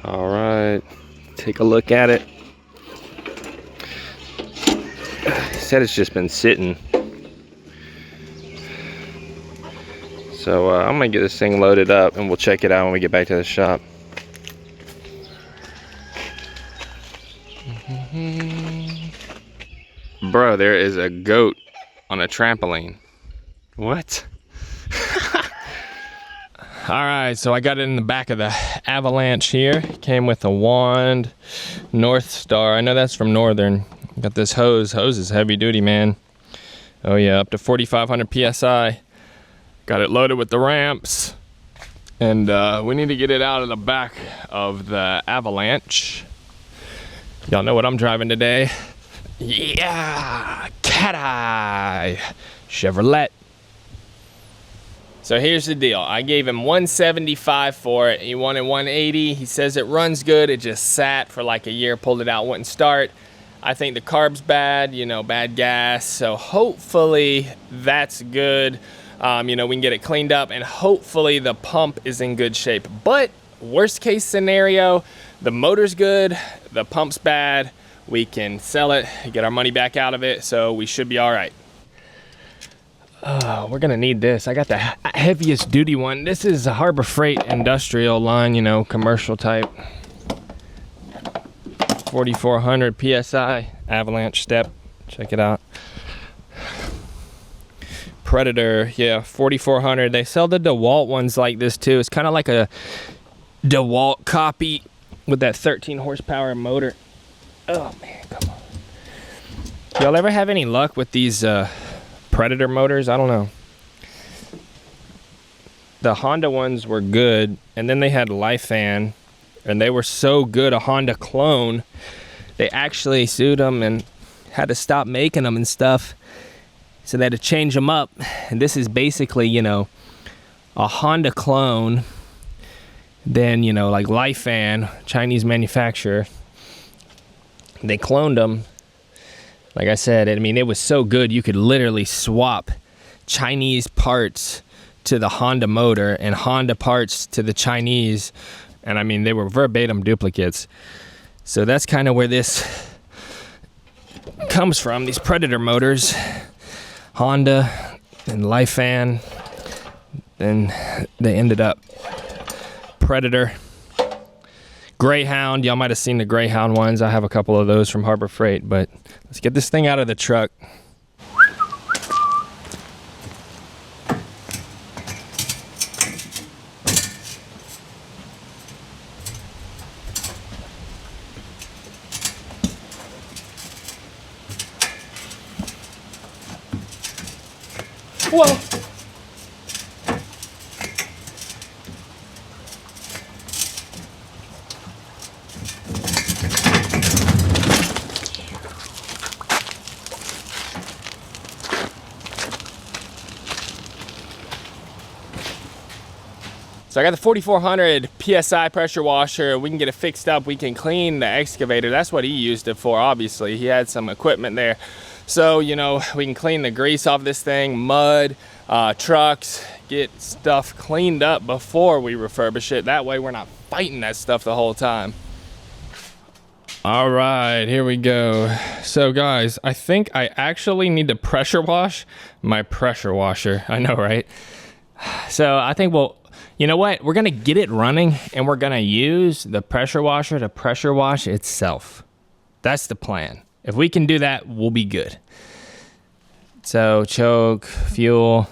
All right, take a look at it. He said it's just been sitting. So I'm gonna get this thing loaded up and we'll check it out when we get back to the shop. Bro, there is a goat on a trampoline. What? Alright, so I got it in the back of the Avalanche here. Came with a wand, North Star. I know that's from Northern. Got this hose. Hose is heavy duty, man. Oh yeah, up to 4,500 PSI. Got it loaded with the ramps. And we need to get it out of the back of the Avalanche. Y'all know what I'm driving today. Yeah, Cat Eye Chevrolet. So here's the deal. I gave him 175 for it. He wanted 180. He says it runs good. It just sat for like a year, pulled it out, wouldn't start. I think the carb's bad, you know, bad gas. So hopefully that's good. You know, we can get it cleaned up and hopefully the pump is in good shape. But worst case scenario, the motor's good, the pump's bad. We can sell it, get our money back out of it. So we should be all right. We're gonna need this. I got the heaviest duty one. This is a Harbor Freight industrial line, you know, commercial type. 4,400 PSI Avalanche step. Check it out. Predator, yeah, 4,400. They sell the DeWalt ones like this too. It's kind of like a DeWalt copy with that 13 horsepower motor. Oh man, come on. Y'all ever have any luck with these Predator motors? I don't know. The Honda ones were good, and then they had Lifan, and they were so good, a Honda clone, they actually sued them and had to stop making them and stuff. So they had to change them up. And this is basically, you know, a Honda clone, then, you know, like Lifan, Chinese manufacturer. They cloned them. Like I said, I mean, it was so good, you could literally swap Chinese parts to the Honda motor and Honda parts to the Chinese. And I mean, they were verbatim duplicates. So that's kind of where this comes from, these Predator motors. Honda and Lifan. Then they ended up Predator. Greyhound, y'all might have seen the Greyhound ones. I have a couple of those from Harbor Freight, but let's get this thing out of the truck. Whoa! So I got the 4,400 PSI pressure washer. We can get it fixed up. We can clean the excavator. That's what he used it for, obviously. He had some equipment there. So, you know, we can clean the grease off this thing, mud, trucks, get stuff cleaned up before we refurbish it. That way we're not fighting that stuff the whole time. All right, here we go. So guys, I think I actually need to pressure wash my pressure washer. I know, right? So I think you know what? We're gonna get it running and we're gonna use the pressure washer to pressure wash itself. That's the plan. If we can do that, we'll be good. So choke, fuel.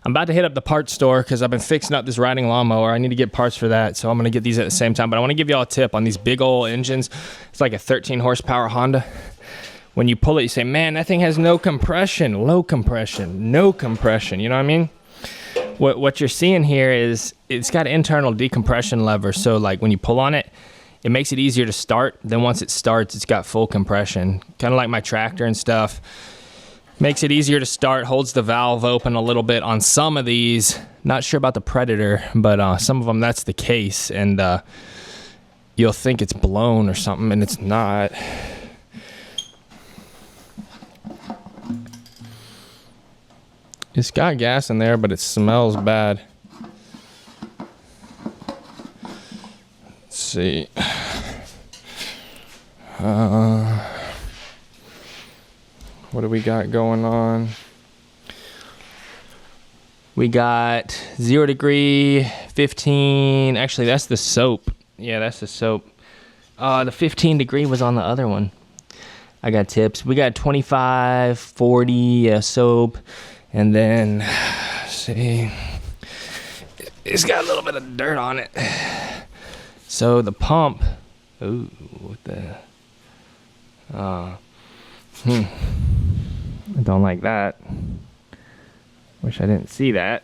I'm about to hit up the parts store because I've been fixing up this riding lawnmower. I need to get parts for that, so I'm gonna get these at the same time. But I wanna give y'all a tip on these big old engines. It's like a 13 horsepower Honda. When you pull it, you say, man, that thing has no compression, low compression, no compression, you know what I mean? What you're seeing here is it's got internal decompression lever. So like when you pull on it, it makes it easier to start. Then once it starts, it's got full compression. Kind of like my tractor and stuff. Makes it easier to start, holds the valve open a little bit on some of these. Not sure about the Predator, but some of them that's the case. And you'll think it's blown or something, and it's not. It's got gas in there, but it smells bad. Let's see. What do we got going on? We got 0 degree, 15. Actually, that's the soap. Yeah, that's the soap. The 15 degree was on the other one. I got tips. We got 25, 40 soap. And then, let's see. It's got a little bit of dirt on it. So the pump. Ooh, what the? I don't like that. Wish I didn't see that.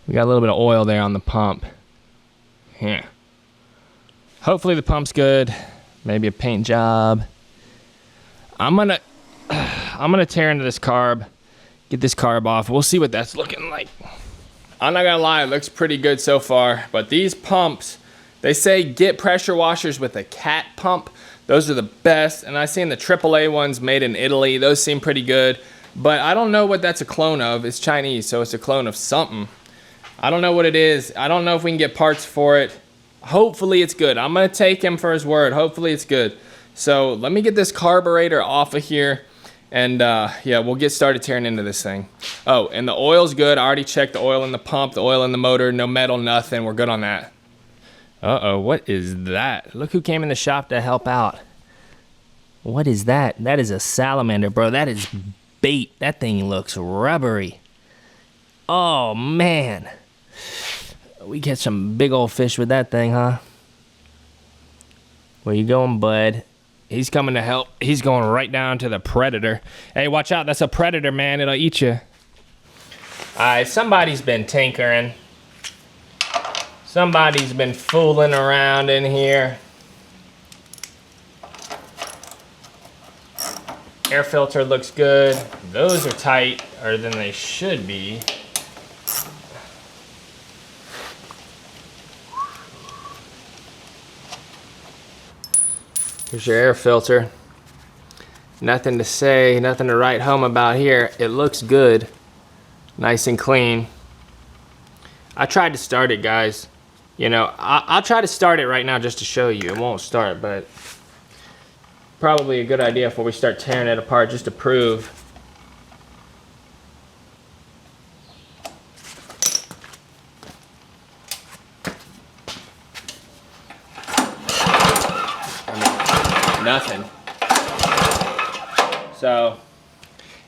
We got a little bit of oil there on the pump. Yeah. Hopefully the pump's good. Maybe a paint job. I'm gonna tear into this carb. Get this carb off. We'll see what that's looking like. I'm not gonna lie, it looks pretty good so far. But these pumps, they say get pressure washers with a cat pump. Those are the best. And I've seen the AAA ones made in Italy. Those seem pretty good. But I don't know what that's a clone of. It's Chinese, so it's a clone of something. I don't know what it is. I don't know if we can get parts for it. Hopefully it's good. I'm gonna take him for his word. Hopefully it's good. So let me get this carburetor off of here. And yeah, we'll get started tearing into this thing. Oh, and the oil's good. I already checked the oil in the pump, the oil in the motor, no metal, nothing. We're good on that. Uh-oh, what is that? Look who came in the shop to help out. What is that? That is a salamander, bro. That is bait. That thing looks rubbery. Oh, man. We catch some big old fish with that thing, huh? Where you going, bud? He's coming to help. He's going right down to the predator. Hey, watch out. That's a predator, man. It'll eat you. All right, somebody's been tinkering. Somebody's been fooling around in here. Air filter looks good. Those are tighter than they should be. Here's your air filter. Nothing to say, nothing to write home about here. It looks good. Nice and clean. I tried to start it, guys. You know, I'll try to start it right now just to show you. It won't start, but probably a good idea before we start tearing it apart just to prove. Nothing. So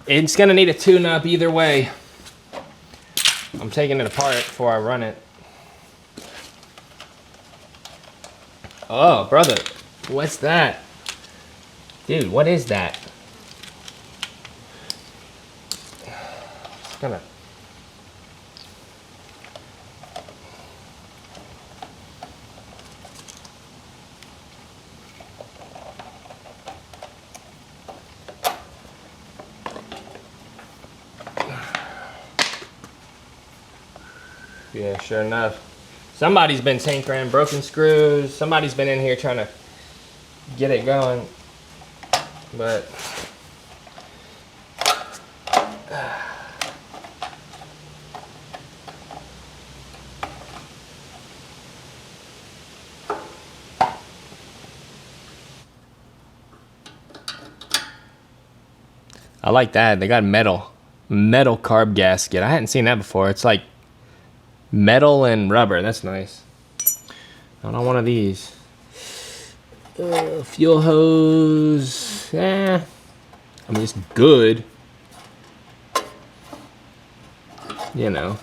it's gonna need a tune-up either way. I'm taking it apart before I run it. Oh, brother, what's that? Dude, what is that? It's gonna... Yeah, sure enough. Somebody's been tinkering, broken screws. Somebody's been in here trying to get it going. But I like that. They got metal carb gasket. I hadn't seen that before. It's like metal and rubber. That's nice. I don't want one of these. Fuel hose. I mean, it's good. You know.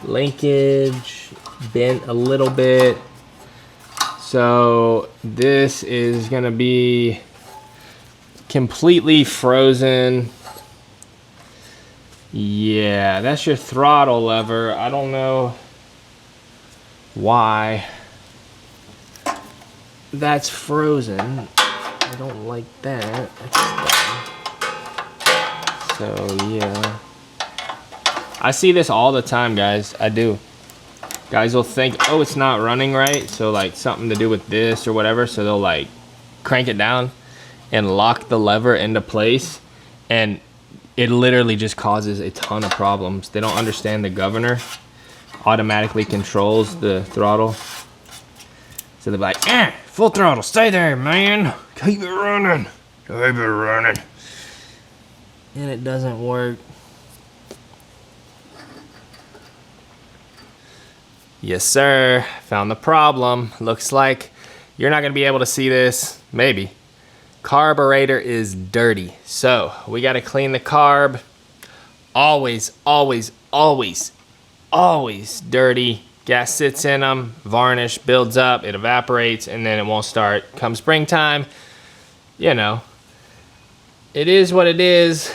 Linkage bent a little bit. So this is gonna be completely frozen. Yeah, that's your throttle lever. I don't know why that's frozen. I don't like that. So yeah, I see this all the time, guys. I do. Guys will think, oh, it's not running right, so like something to do with this or whatever, so they'll like crank it down and lock the lever into place, and it literally just causes a ton of problems. They don't understand the governor. automatically controls the throttle. So they're like, full throttle, stay there, man. Keep it running. Keep it running. And it doesn't work. Yes, sir. Found the problem. Looks like you're not gonna be able to see this. Maybe. Carburetor is dirty. So we gotta clean the carb. Always, always, always, always dirty. Gas sits in them, varnish builds up, it evaporates, and then it won't start. Come springtime, you know, it is what it is.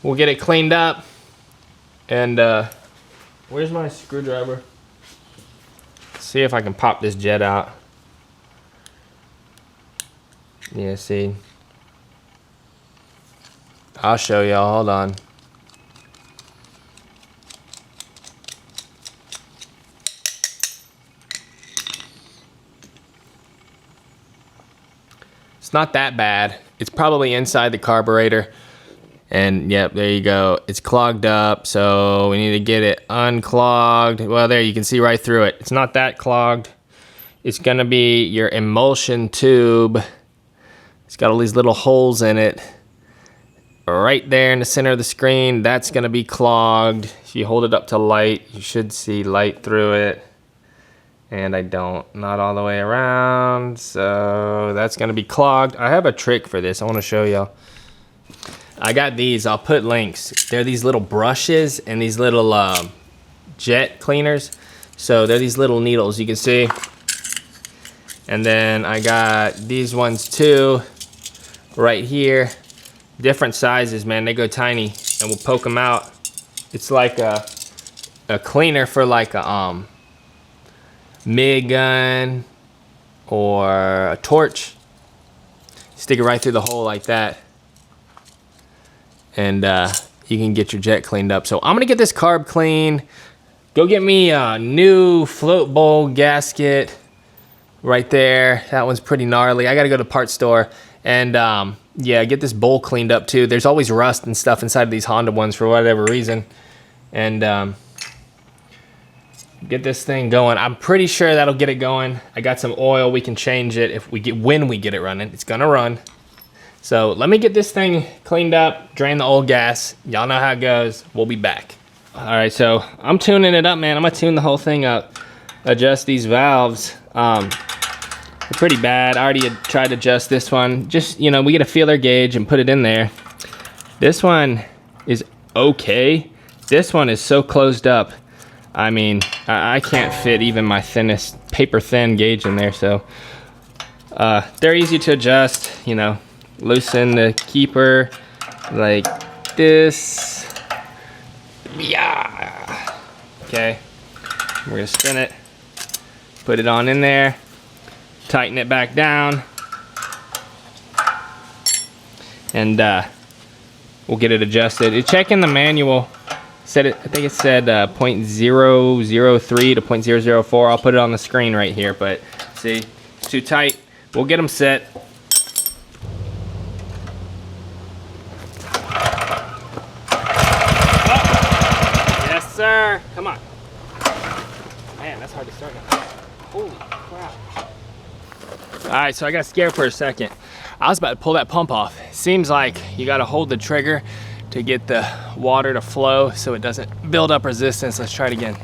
We'll get it cleaned up. And where's my screwdriver? See if I can pop this jet out. Yeah, see. I'll show y'all, hold on. It's not that bad. It's probably inside the carburetor. And yep, there you go. It's clogged up, so we need to get it unclogged. Well, there, you can see right through it. It's not that clogged. It's gonna be your emulsion tube. It's got all these little holes in it. Right there in the center of the screen, that's gonna be clogged. If you hold it up to light, you should see light through it. And I don't, not all the way around. So that's gonna be clogged. I have a trick for this, I wanna show y'all. I got these, I'll put links. They're these little brushes and these little jet cleaners. So they're these little needles, you can see. And then I got these ones too, right here. Different sizes, man, they go tiny. And we'll poke them out. It's like a cleaner for like a MIG gun or a torch. Stick it right through the hole like that. And you can get your jet cleaned up. So I'm gonna get this carb clean. Go get me a new float bowl gasket right there. That one's pretty gnarly. I gotta go to the parts store and yeah, get this bowl cleaned up too. There's always rust and stuff inside of these Honda ones for whatever reason. And get this thing going. I'm pretty sure that'll get it going. I got some oil, we can change it when we get it running. It's gonna run. So let me get this thing cleaned up, drain the old gas. Y'all know how it goes. We'll be back. All right, so I'm tuning it up, man. I'm gonna tune the whole thing up. Adjust these valves. They're pretty bad. I already had tried to adjust this one. Just, you know, we get a feeler gauge and put it in there. This one is okay. This one is so closed up. I mean, I can't fit even my thinnest paper thin gauge in there. So they're easy to adjust, you know. Loosen the keeper like this. Yeah. Okay. We're gonna spin it. Put it on in there. Tighten it back down. And we'll get it adjusted. Check in the manual. Said it. I think it said 0.003 to 0.004. I'll put it on the screen right here. But see, it's too tight. We'll get them set. Sir, come on. Man, that's hard to start now. Holy crap. All right, so I got scared for a second. I was about to pull that pump off. Seems like you gotta hold the trigger to get the water to flow so it doesn't build up resistance. Let's try it again.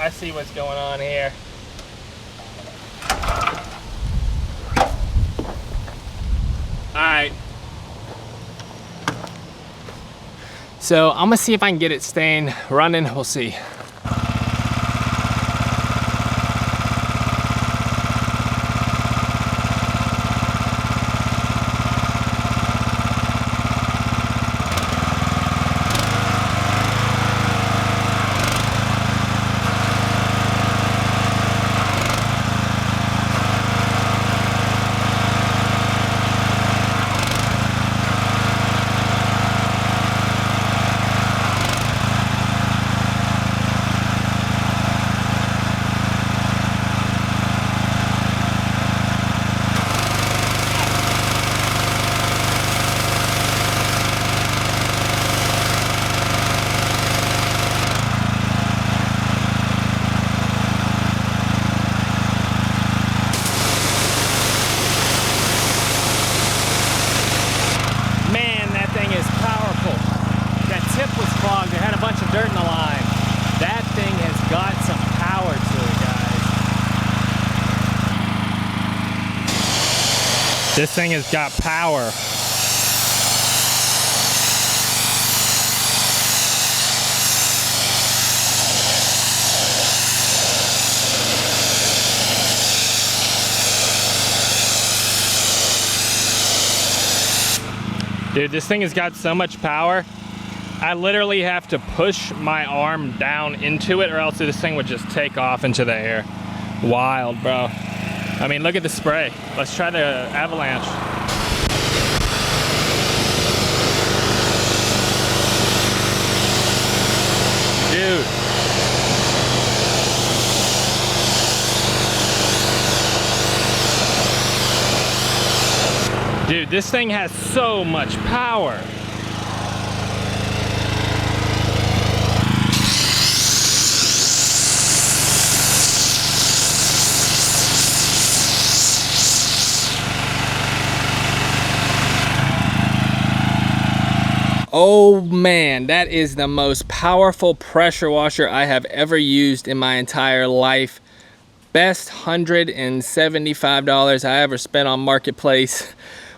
I see what's going on here. Alright. So I'm gonna see if I can get it staying running. We'll see. This thing has got power. Dude, this thing has got so much power. I literally have to push my arm down into it or else this thing would just take off into the air. Wild, bro. I mean, look at the spray. Let's try the Avalanche. Dude, this thing has so much power. Oh man, that is the most powerful pressure washer I have ever used in my entire life. Best $175 I ever spent on Marketplace.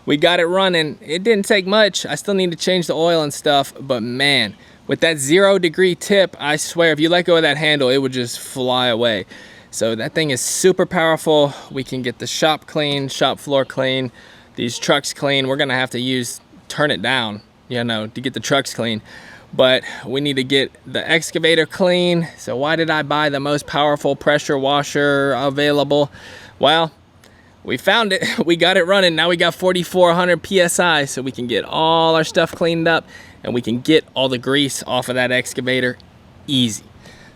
We got it running. It didn't take much. I still need to change the oil and stuff, but man, with that 0 degree tip, I swear if you let go of that handle, it would just fly away. So that thing is super powerful. We can get the shop clean, shop floor clean, these trucks clean. We're gonna have to turn it down, you know, to get the trucks clean. But we need to get the excavator clean. So why did I buy the most powerful pressure washer available? Well, we found it. We got it running. Now we got 4,400 PSI, so we can get all our stuff cleaned up and we can get all the grease off of that excavator easy.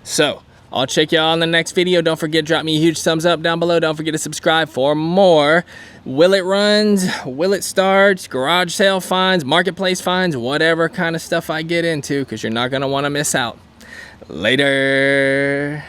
So I'll check y'all in the next video. Don't forget, drop me a huge thumbs up down below. Don't forget to subscribe for more will it runs, will it starts, garage sale finds, marketplace finds, whatever kind of stuff I get into, because you're not going to want to miss out. Later.